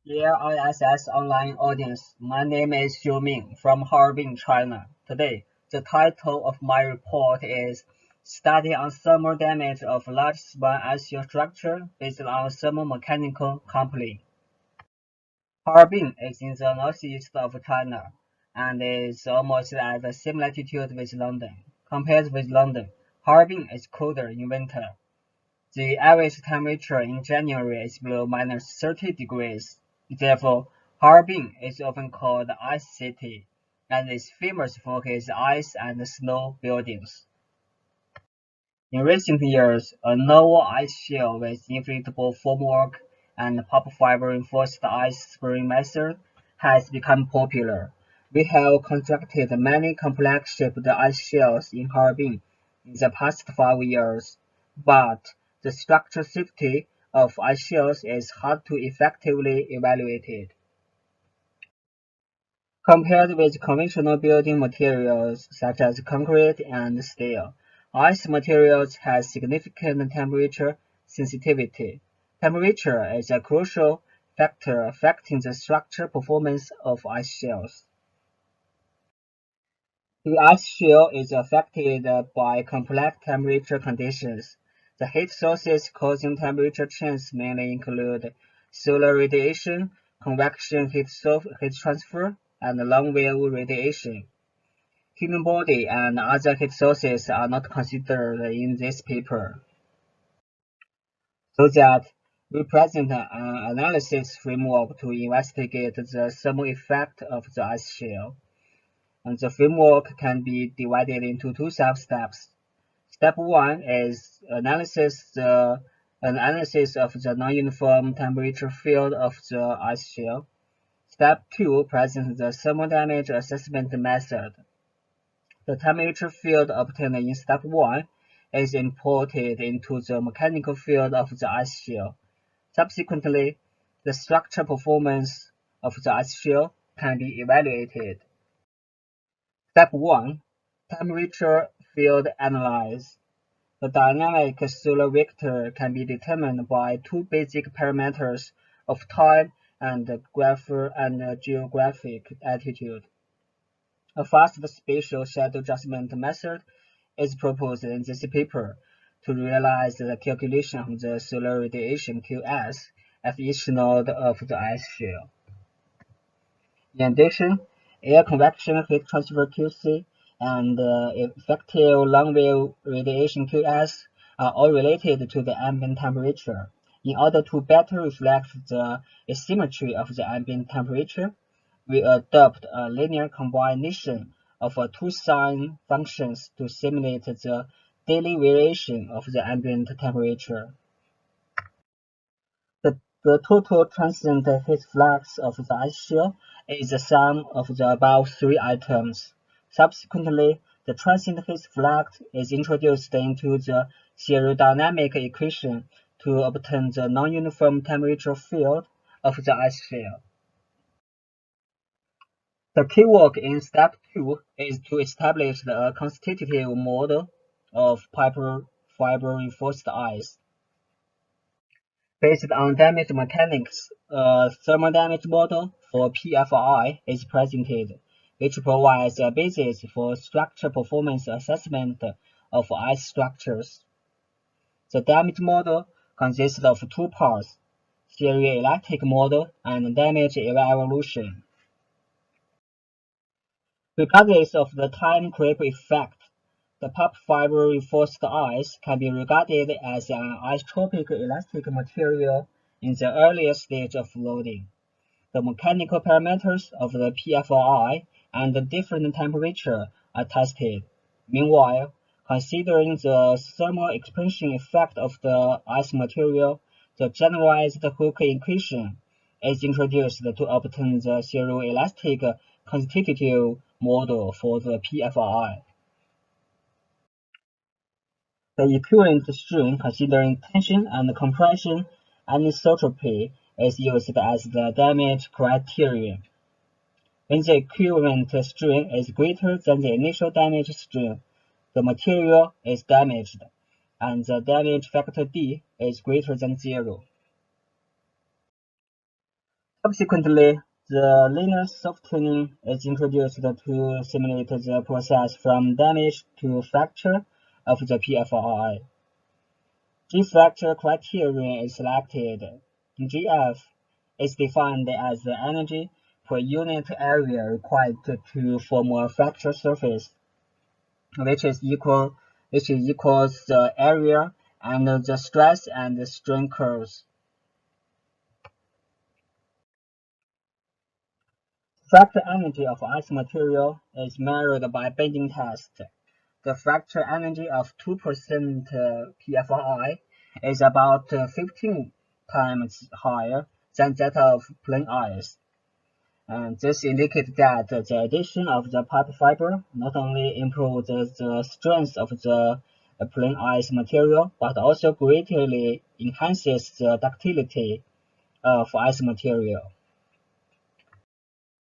Dear ISS online audience, my name is Xiuming from Harbin, China. Today, the title of my report is Study on Thermal Damage of Large Span Axial Structure based on Thermomechanical Coupling. Harbin is in the northeast of China and is almost at the same latitude with London. Compared with London, Harbin is colder in winter. The average temperature in January is below -30 degrees. Therefore, Harbin is often called the Ice City, and is famous for its ice and snow buildings. In recent years, a novel ice shell with inflatable formwork and pulp fiber reinforced ice spraying method has become popular. We have constructed many complex-shaped ice shells in Harbin in the past 5 years, but the structural safety of ice shells is hard to effectively evaluate. Compared with conventional building materials such as concrete and steel, ice materials have significant temperature sensitivity. Temperature is a crucial factor affecting the structural performance of ice shells. The ice shell is affected by complex temperature conditions. The heat sources causing temperature changes mainly include solar radiation, convection heat transfer, and long-wave radiation. Human body and other heat sources are not considered in this paper. So that we present an analysis framework to investigate the thermal effect of the ice shell. And the framework can be divided into two sub-steps. Step 1 is analysis of the non-uniform temperature field of the ice shell. Step 2 presents the thermal damage assessment method. The temperature field obtained in step 1 is imported into the mechanical field of the ice shell. Subsequently, the structural performance of the ice shell can be evaluated. Step 1. Temperature field analysis. The dynamic solar vector can be determined by two basic parameters of time and geographic altitude. A fast spatial shadow adjustment method is proposed in this paper to realize the calculation of the solar radiation QS at each node of the ice shell. In addition, air convection heat transfer QC and effective long-wave radiation QS are all related to the ambient temperature. In order to better reflect the asymmetry of the ambient temperature, we adopt a linear combination of two sine functions to simulate the daily variation of the ambient temperature. The total transient heat flux of the ice shell is the sum of the above three items. Subsequently, the transient heat flux is introduced into the thermodynamic equation to obtain the non-uniform temperature field of the ice shell. The key work in step 2 is to establish a constitutive model of fiber reinforced ice. Based on damage mechanics, a thermal damage model for PFI is presented, which provides a basis for structure performance assessment of ice structures. The damage model consists of two parts, theory-elastic model and damage evolution. Regardless of the time creep effect, the pulp fiber reinforced ice can be regarded as an isotropic elastic material in the earlier stage of loading. The mechanical parameters of the PFI and the different temperature are tested. Meanwhile, considering the thermal expansion effect of the ice material, the generalized Hooke equation is introduced to obtain the stereoelastic constitutive model for the PFI. The equivalent string considering tension and compression anisotropy is used as the damage criterion. When the equivalent string is greater than the initial damage string, the material is damaged, and the damage factor D is greater than 0. Subsequently, the linear soft-tuning is introduced to simulate the process from damage to fracture of the PFRI. G-fracture criterion is selected. GF is defined as the energy per unit area required to form a fracture surface, which is equals the area and the stress and the strain curves. Fracture energy of ice material is measured by bending test. The fracture energy of 2% PFRI is about 15 times higher than that of plain ice. And this indicates that the addition of the pipe fiber not only improves the strength of the plain ice material, but also greatly enhances the ductility of ice material.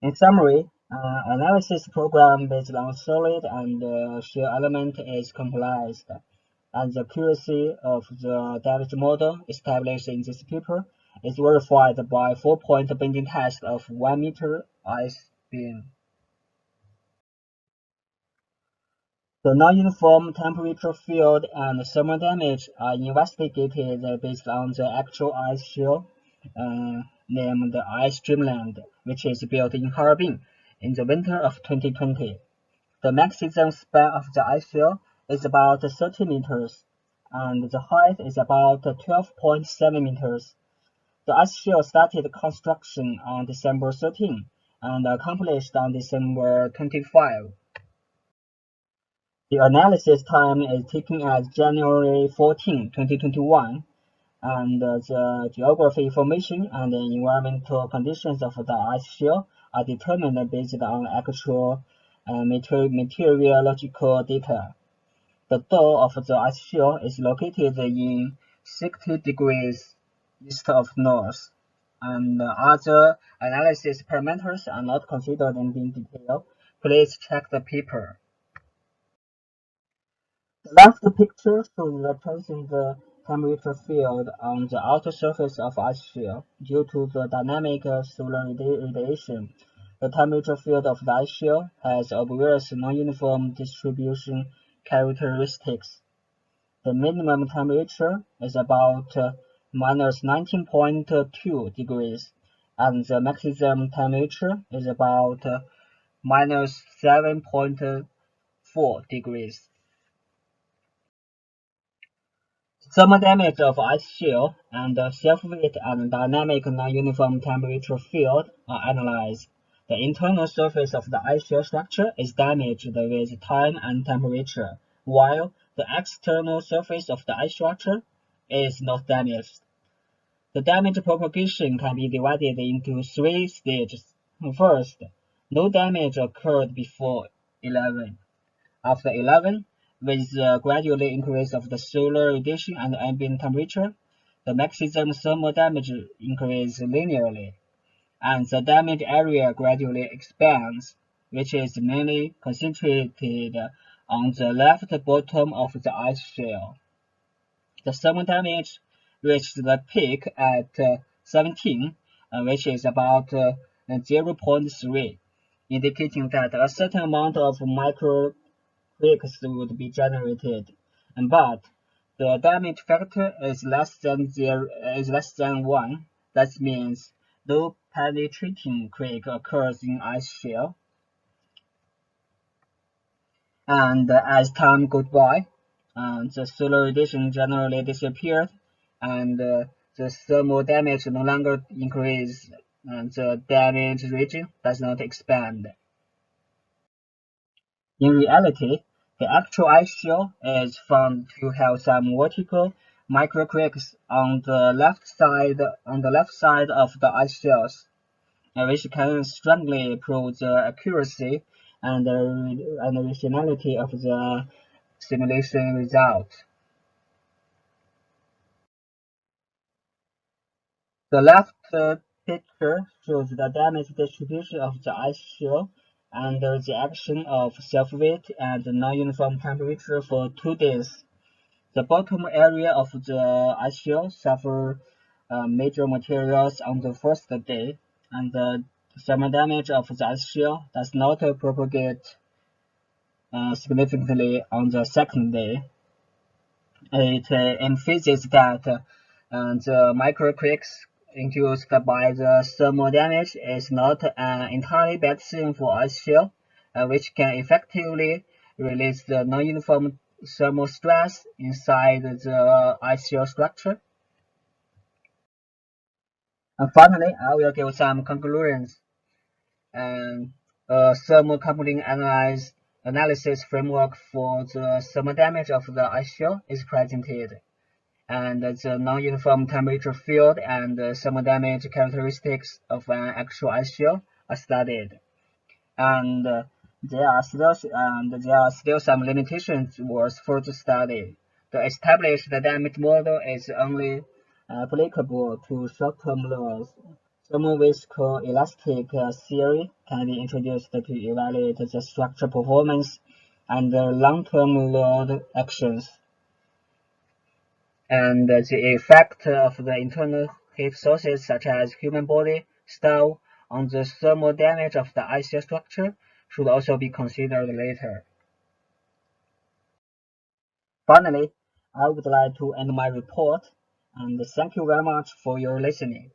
In summary, analysis program based on solid and shear element is compiled, and the accuracy of the damage model established in this paper is verified by 4-point bending test of 1 meter ice beam. The non-uniform temperature field and thermal damage are investigated based on the actual ice shear named Ice Dreamland, which is built in Harbin in the winter of 2020. The maximum span of the ice shear is about 30 meters, and the height is about 12.7 meters. The ice shear started construction on December 13 and accomplished on December 25. The analysis time is taken as January 14, 2021, and the geography information and the environmental conditions of the ice shear are determined based on actual meteorological data. The door of the ice shear is located in 60 degrees east of north, and other analysis parameters are not considered in detail. Please check the paper. The left picture shows the transient temperature field on the outer surface of ice shear due to the dynamic solar radiation. The temperature field of the ice shear has obvious non-uniform distribution characteristics. The minimum temperature is about minus 19.2 degrees, and the maximum temperature is about minus 7.4 degrees. Thermal damage of ice shear and self-weight and dynamic non-uniform temperature field are analyzed. The internal surface of the ice shear structure is damaged with time and temperature, while the external surface of the ice structure is not damaged. The damage propagation can be divided into 3 stages. First, no damage occurred before 11. After 11, with the gradual increase of the solar radiation and ambient temperature, the maximum thermal damage increases linearly, and the damage area gradually expands, which is mainly concentrated on the left bottom of the ice shear. The thermal damage reached the peak at 17, which is about 0.3, indicating that a certain amount of micro quakes would be generated, but the damage factor is less than 1. That means no penetrating quake occurs in ice shear. And as time goes by, the solar radiation generally disappeared, and the thermal damage no longer increases, and the damaged region does not expand. In reality, the actual ice shear is found to have some vertical microquakes on the left side of the ice shears, which can strongly prove the accuracy and rationality of the simulation result. The left picture shows the damage distribution of the ice shear under the action of self-weight and non-uniform temperature for 2 days. The bottom area of the ice shear suffered major materials on the first day, and the thermal damage of the ice shear does not propagate significantly on the second day. It emphasizes that the microquakes induced by the thermal damage is not an entirely bad thing for ice shear, which can effectively release the non-uniform thermal stress inside the ice shear structure. And finally, I will give some conclusions. And a thermocouple analysis framework for the thermal damage of the ice shear is presented, and the non-uniform temperature field and thermal damage characteristics of an actual ice shear are studied. And there are still some limitations worth further study. The established dynamic model is only applicable to short-term loads. Thermoviscoelastic theory can be introduced to evaluate the structure performance and long-term load actions, and the effect of the internal heat sources such as human body style on the thermal damage of the ice structure should also be considered later. Finally, I would like to end my report, and thank you very much for your listening.